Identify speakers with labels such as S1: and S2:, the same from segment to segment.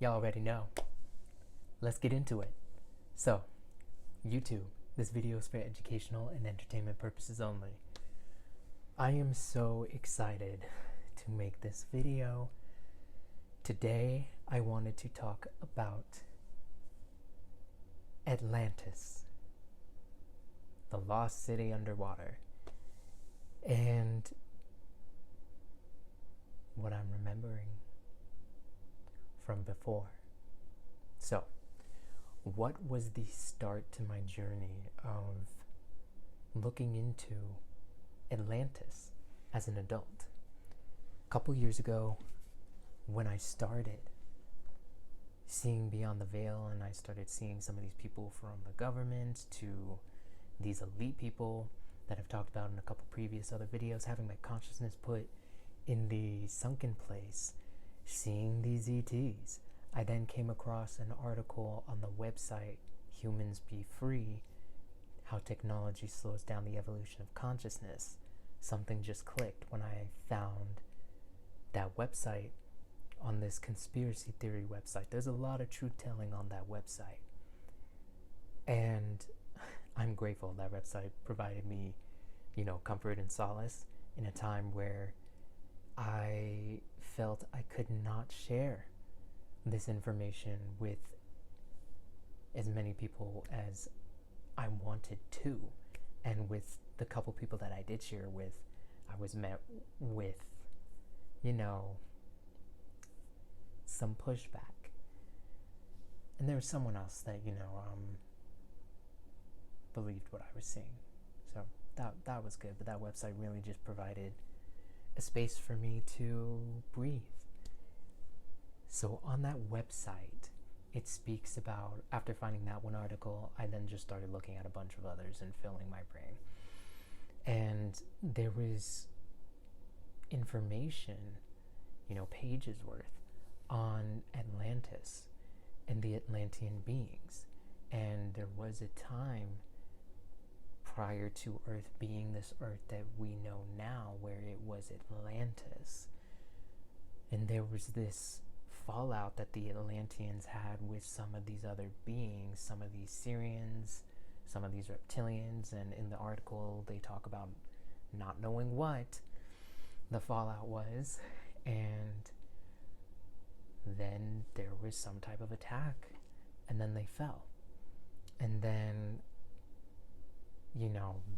S1: Y'all already know. Let's get into it. So, YouTube, this video is for educational and entertainment purposes only. I am so excited to make this video. Today, I wanted to talk about Atlantis, the lost city underwater, and what I'm remembering from before. So, what was the start to my journey of looking into Atlantis as an adult? A couple years ago, when I started seeing beyond the veil and I started seeing some of these people from the government to these elite people that I've talked about in a couple previous other videos, having my consciousness put in the sunken place, seeing these ETs, I then came across an article on the website Humans Be Free, how technology slows down the evolution of consciousness. Something just clicked when I found that website on this conspiracy theory website. There's a lot of truth telling on that website, and I'm grateful that website provided me, comfort and solace in a time where I felt I could not share this information with as many people as I wanted to. And with the couple people that I did share with, I was met with, some pushback. And there was someone else that, believed what I was seeing. So that was good, but that website really just provided a space for me to breathe. So on that website, it speaks about, after finding that one article, I then just started looking at a bunch of others and filling my brain. And there was information, pages worth, on Atlantis and the Atlantean beings. And there was a time prior to Earth being this Earth that we know now, where it was Atlantis. And there was this fallout that the Atlanteans had with some of these other beings, some of these Syrians, some of these reptilians, and in the article they talk about not knowing what the fallout was, and then there was some type of attack, and then they fell. And then,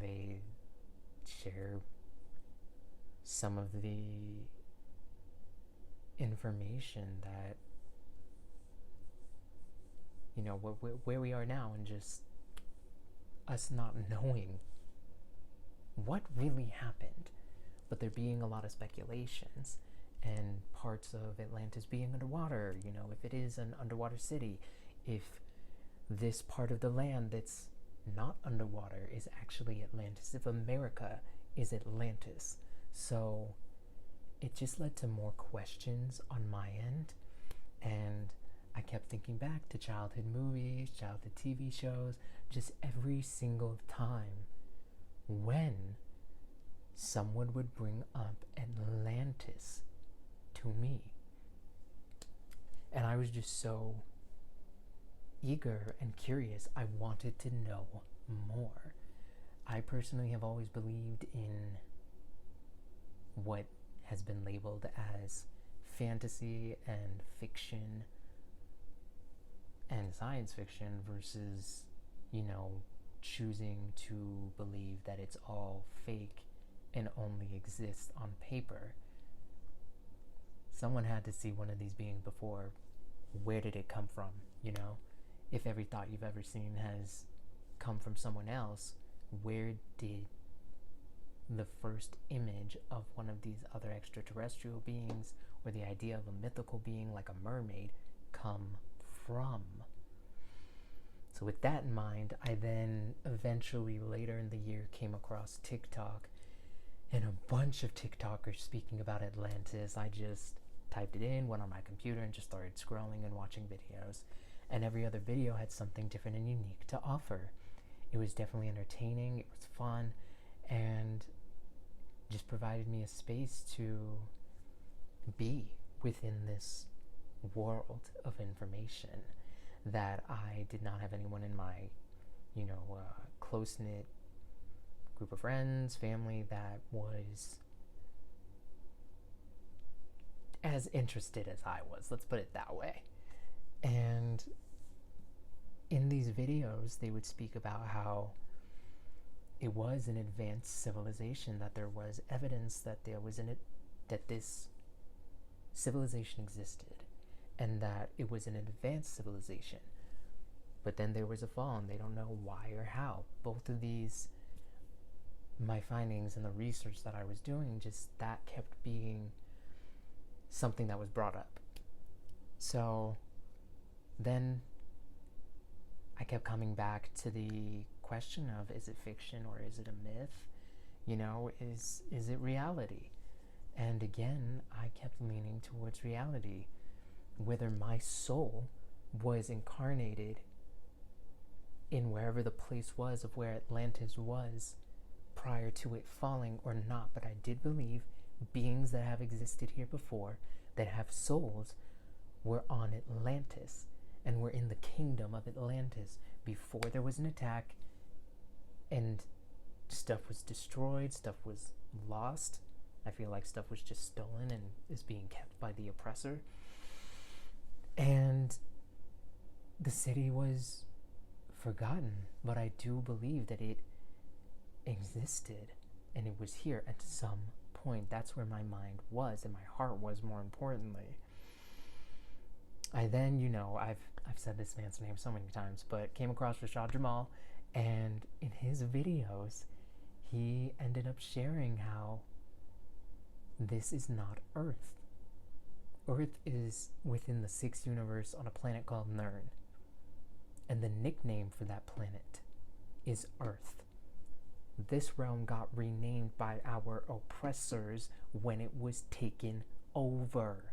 S1: they share some of the information that, where we are now, and just us not knowing what really happened, but there being a lot of speculations and parts of Atlantis being underwater, if it is an underwater city, if this part of the land that's not underwater is actually Atlantis, if America is Atlantis. So it just led to more questions on my end, and I kept thinking back to childhood movies, childhood TV shows, just every single time when someone would bring up Atlantis to me. And I was just so eager and curious. I wanted to know more. I personally have always believed in what has been labeled as fantasy and fiction and science fiction versus, choosing to believe that it's all fake and only exists on paper. Someone had to see one of these beings before. Where did it come from? If every thought you've ever seen has come from someone else, where did the first image of one of these other extraterrestrial beings, or the idea of a mythical being like a mermaid, come from? So with that in mind, I then eventually later in the year came across TikTok, and a bunch of TikTokers speaking about Atlantis. I just typed it in, went on my computer, and just started scrolling and watching videos. And every other video had something different and unique to offer. It was definitely entertaining, it was fun, and just provided me a space to be within this world of information that I did not have anyone in my, close-knit group of friends, family that was as interested as I was. Let's put it that way. And in these videos, they would speak about how it was an advanced civilization, that there was evidence that that this civilization existed, and that it was an advanced civilization. But then there was a fall, and they don't know why or how. Both of these, my findings and the research that I was doing, just that kept being something that was brought up. So then I kept coming back to the question of, is it fiction or is it a myth? Is it reality? And again, I kept leaning towards reality. Whether my soul was incarnated in wherever the place was of where Atlantis was prior to it falling or not, but I did believe beings that have existed here before, that have souls, were on Atlantis and were in the kingdom of Atlantis before there was an attack, and stuff was destroyed, stuff was lost. I feel like stuff was just stolen and is being kept by the oppressor. And the city was forgotten, but I do believe that it existed and it was here at some point. That's where my mind was, and my heart was, more importantly. I then, I've said this man's name so many times, but came across Rashad Jamal, and in his videos, he ended up sharing how this is not Earth. Earth is within the sixth universe on a planet called Nern. And the nickname for that planet is Earth. This realm got renamed by our oppressors when it was taken over.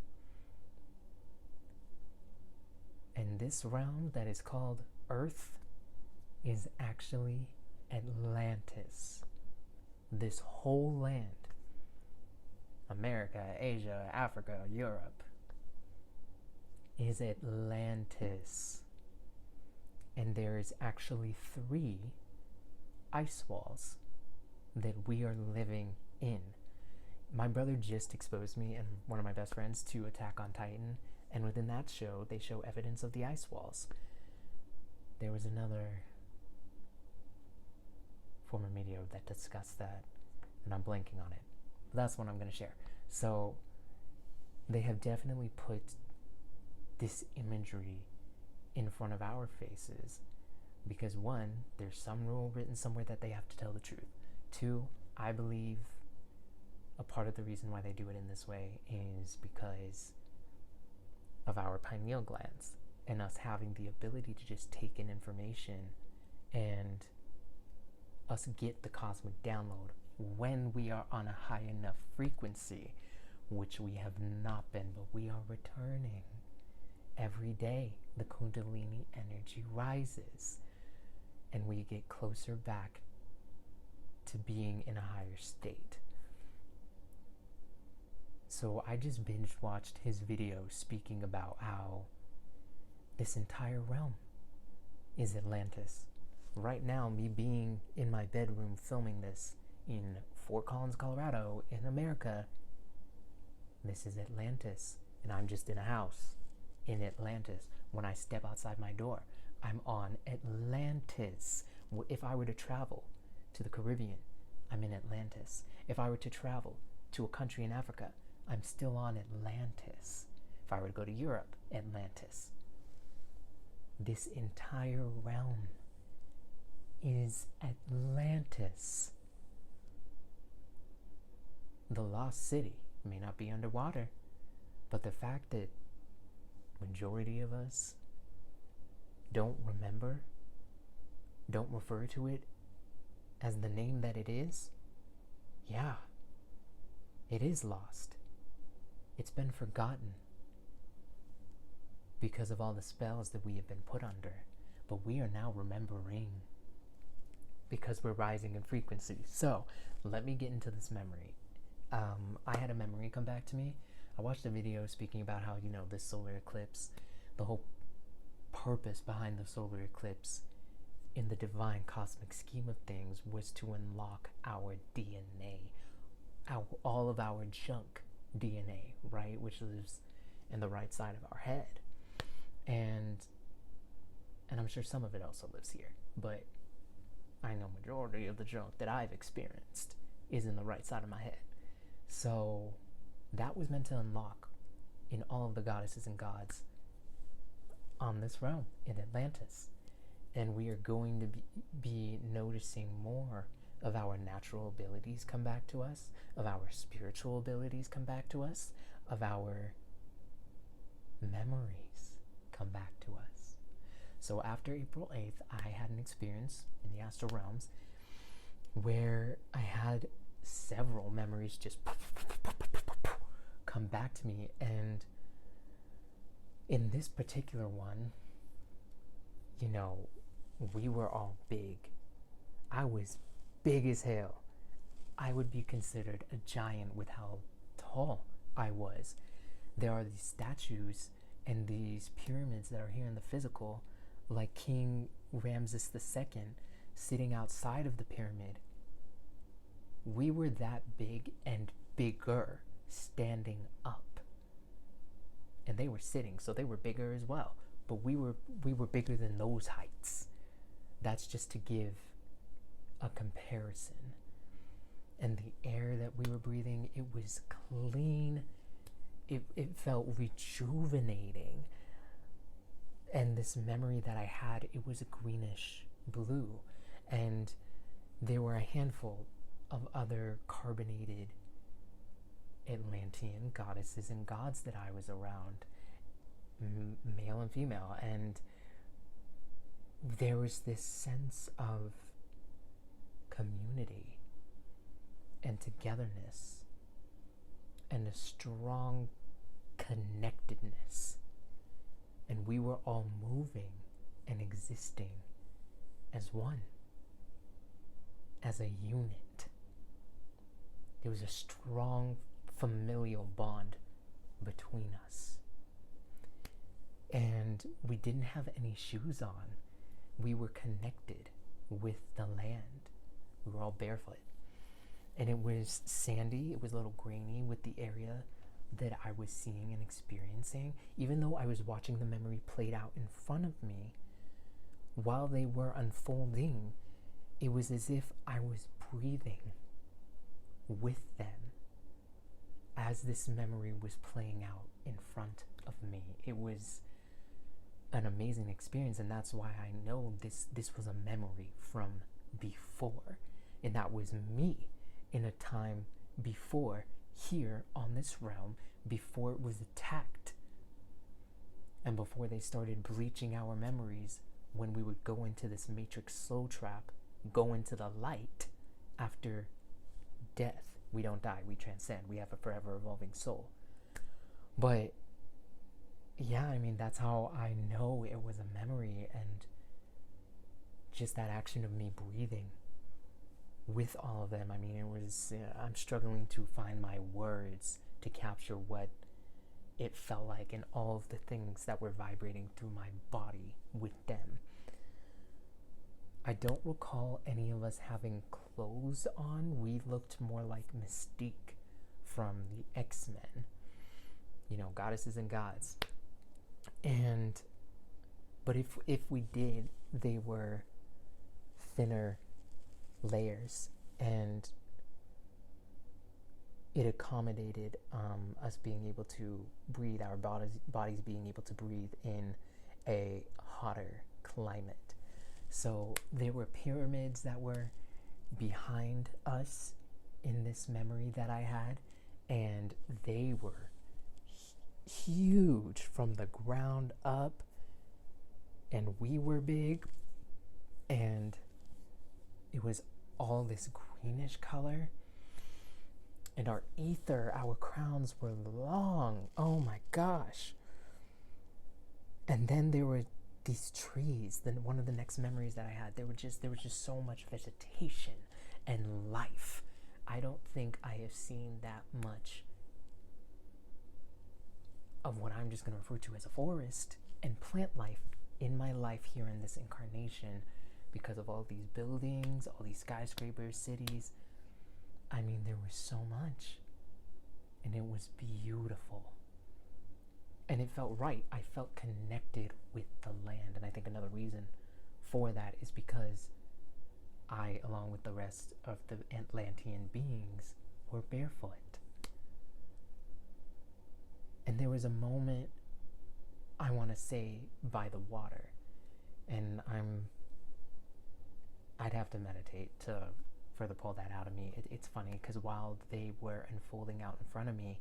S1: And this realm that is called Earth is actually Atlantis. This whole land, America, Asia, Africa, Europe, is Atlantis. And there is actually 3 ice walls that we are living in. My brother just exposed me and one of my best friends to Attack on Titan, and within that show, they show evidence of the ice walls. There was another form of media that discussed that, and I'm blanking on it. But that's what I'm going to share. So they have definitely put this imagery in front of our faces because, 1, there's some rule written somewhere that they have to tell the truth. 2, I believe a part of the reason why they do it in this way is because of our pineal glands and us having the ability to just take in information and us get the cosmic download when we are on a high enough frequency, which we have not been, but we are returning. Every day, the Kundalini energy rises, and we get closer back to being in a higher state. So I just binge watched his video speaking about how this entire realm is Atlantis. Right now, me being in my bedroom filming this in Fort Collins, Colorado, in America, this is Atlantis, and I'm just in a house in Atlantis. When I step outside my door, I'm on Atlantis. If I were to travel to the Caribbean, I'm in Atlantis. If I were to travel to a country in Africa, I'm still on Atlantis. If I were to go to Europe, Atlantis. This entire realm is Atlantis. The lost city may not be underwater, but the fact that majority of us don't remember, don't refer to it as the name that it is, yeah, it is lost. It's been forgotten because of all the spells that we have been put under, but we are now remembering because we're rising in frequency. So let me get into this memory. I had a memory come back to me I watched a video speaking about how, this solar eclipse, the whole purpose behind the solar eclipse in the divine cosmic scheme of things was to unlock our DNA, all of our junk DNA, right, which lives in the right side of our head, and I'm sure some of it also lives here, but I know majority of the junk that I've experienced is in the right side of my head. So that was meant to unlock in all of the goddesses and gods on this realm in Atlantis. And we are going to be noticing more of our natural abilities come back to us, of our spiritual abilities come back to us, of our memories come back to us. So after April 8th, I had an experience in the astral realms where I had several memories just come back to me. And in this particular one, we were all big. I was big as hell. I would be considered a giant with how tall I was. There are these statues and these pyramids that are here in the physical, like King Ramses II sitting outside of the pyramid. We were that big and bigger standing up. And they were sitting, so they were bigger as well. But we were bigger than those heights. That's just to give a comparison. And the air that we were breathing, it was clean. It felt rejuvenating. And this memory that I had, it was a greenish blue. And there were a handful of other carbonated Atlantean goddesses and gods that I was around, male and female, and there was this sense of community and togetherness and a strong connectedness, and we were all moving and existing as one, as a unit. There was a strong familial bond between us, and we didn't have any shoes on. We were connected with the land. We were all barefoot, and it was sandy. It was a little grainy with the area that I was seeing and experiencing. Even though I was watching the memory played out in front of me while they were unfolding, it was as if I was breathing with them as this memory was playing out in front of me. It was an amazing experience, and that's why I know this was a memory from before, and that was me in a time before, here on this realm, before it was attacked, and before they started bleaching our memories when we would go into this matrix soul trap, go into the light after death. We don't die, we transcend, we have a forever evolving soul. But yeah, I mean, that's how I know it was a memory, and just that action of me breathing with all of them. I mean, it was, I'm struggling to find my words to capture what it felt like and all of the things that were vibrating through my body with them. I don't recall any of us having clothes on. We looked more like Mystique from the X-Men, goddesses and gods. But if we did, they were thinner layers, and it accommodated us being able to breathe, our bodies being able to breathe in a hotter climate. So there were pyramids that were behind us in this memory that I had, and they were huge from the ground up, and we were big, and it was all this greenish color, and our ether, our crowns were long. Oh my gosh. And then there were these trees. Then one of the next memories that I had, there was just so much vegetation and life. I don't think I have seen that much of what I'm just going to refer to as a forest and plant life in my life here in this incarnation, because of all these buildings, all these skyscrapers, cities. I mean, there was so much, and it was beautiful, and it felt right. I felt connected with the land, and I think another reason for that is because I, along with the rest of the Atlantean beings, were barefoot. And there was a moment, I want to say, by the water, and I'd have to meditate to further pull that out of me. It's funny because while they were unfolding out in front of me,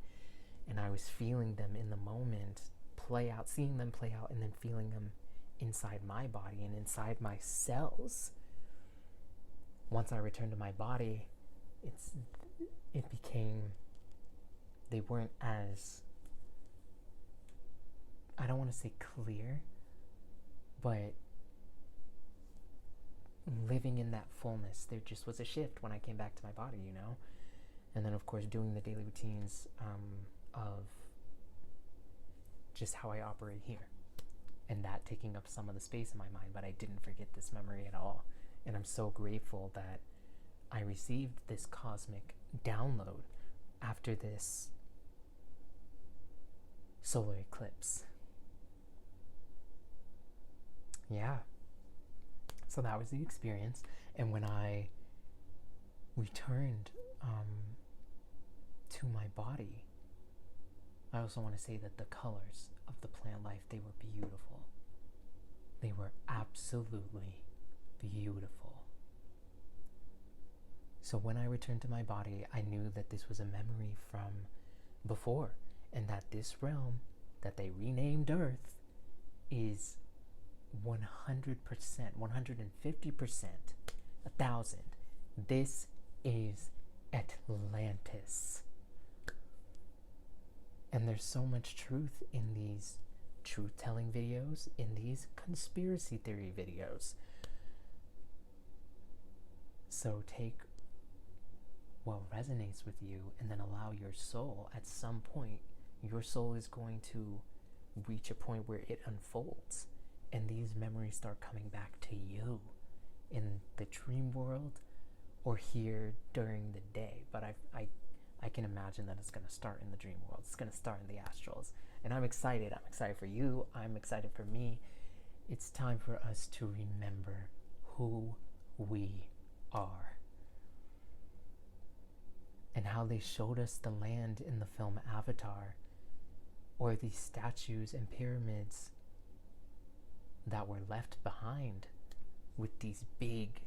S1: and I was feeling them in the moment play out, seeing them play out, and then feeling them inside my body and inside my cells. Once I returned to my body, it became, they weren't as, I don't want to say clear, but living in that fullness, there just was a shift when I came back to my body, you know? And then, of course, doing the daily routines of just how I operate here. And that taking up some of the space in my mind, but I didn't forget this memory at all. And I'm so grateful that I received this cosmic download after this solar eclipse. Yeah. So that was the experience. And when I returned to my body, I also want to say that the colors of the plant life, they were beautiful. They were absolutely beautiful. So when I returned to my body, I knew that this was a memory from before, and that this realm that they renamed Earth is 100%, 150%, 1,000. This is Atlantis. And there's so much truth in these truth-telling videos, in these conspiracy theory videos. So take what resonates with you and then allow your soul, at some point, your soul is going to reach a point where it unfolds. And these memories start coming back to you in the dream world or here during the day. But I can imagine that it's going to start in the dream world. It's going to start in the astrals. And I'm excited. I'm excited for you. I'm excited for me. It's time for us to remember who we are. And how they showed us the land in the film Avatar, or these statues and pyramids that were left behind with these big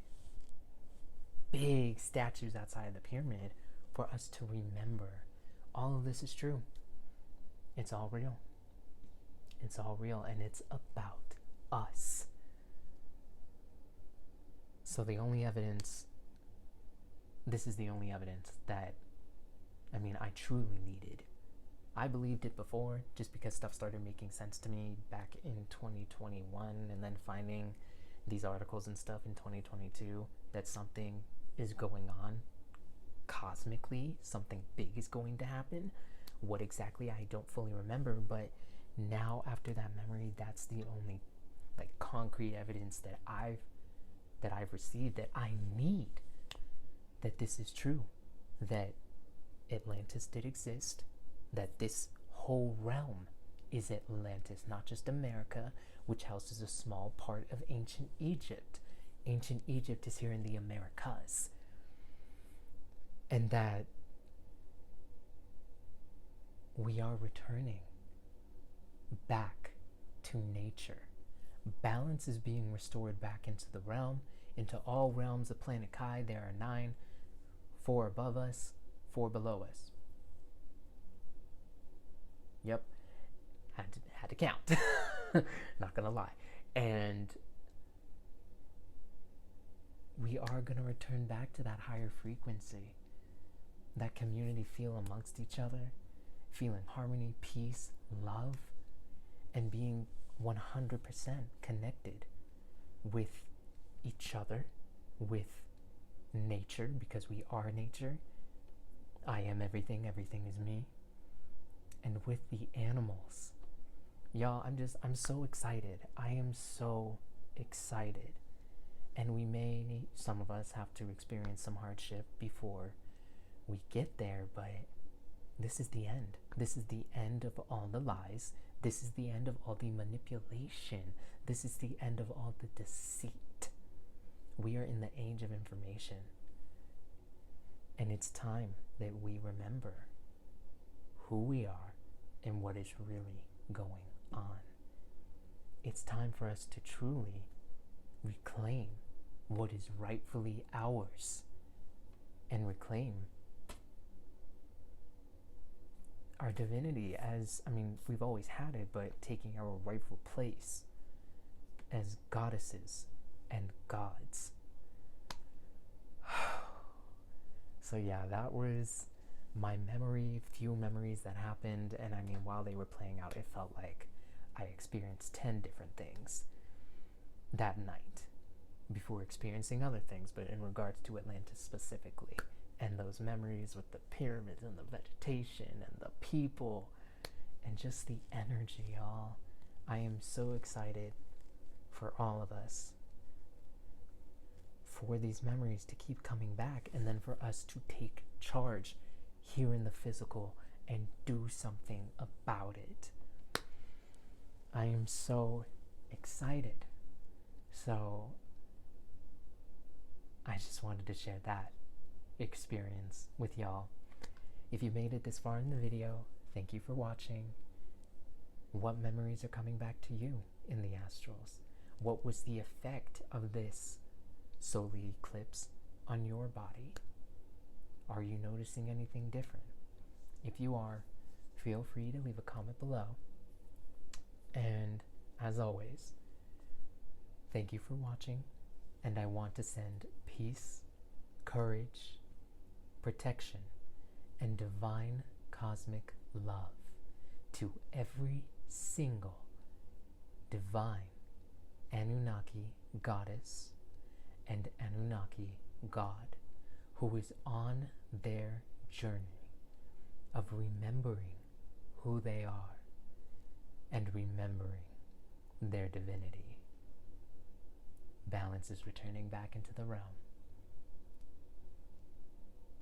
S1: statues outside of the pyramid, for us to remember all of this is true. It's all real. It's all real, and it's about us. So the only evidence, this is the only evidence that, I truly needed. I believed it before, just because stuff started making sense to me back in 2021, and then finding these articles and stuff in 2022 that something is going on cosmically, something big is going to happen. What exactly, I don't fully remember, but now after that memory, that's the only concrete evidence that I've received, that I need, that this is true, that Atlantis did exist, that this whole realm is Atlantis, not just America, which houses a small part of ancient Egypt. Ancient Egypt is here in the Americas. And that we are returning back to nature. Balance is being restored back into the realm, into all realms of planet Kai. There are 9, 4 above us, 4 below us. Yep, had to count. Not gonna lie. And we are gonna return back to that higher frequency, that community feel amongst each other, feeling harmony, peace, love, and being 100% connected with each other, with nature, because we are nature. I am everything, everything is me. and with the animals. Y'all, I'm so excited. I am so excited. And some of us have to experience some hardship before we get there, but this is the end. This is the end of all the lies. This is the end of all the manipulation. This is the end of all the deceit. We are in the age of information. And it's time that we remember who we are and what is really going on. It's time for us to truly reclaim what is rightfully ours and reclaim our divinity as, we've always had it, but taking our rightful place as goddesses and gods. So yeah, that was my few memories that happened, and while they were playing out, it felt like I experienced 10 different things that night before experiencing other things, but in regards to Atlantis specifically, and those memories with the pyramids and the vegetation and the people and just the energy, y'all. I am so excited for all of us, for these memories to keep coming back, and then for us to take charge here in the physical and do something about it. I am so excited. So I just wanted to share that experience with y'all. If you made it this far in the video, thank you for watching. What memories are coming back to you in the astrals? What was the effect of this solar eclipse on your body? Are you noticing anything different? If you are, feel free to leave a comment below. And as always, thank you for watching, and I want to send peace, courage, protection, and divine cosmic love to every single divine Anunnaki goddess and Anunnaki god who is on their journey of remembering who they are and remembering their divinity. Balance is returning back into the realm.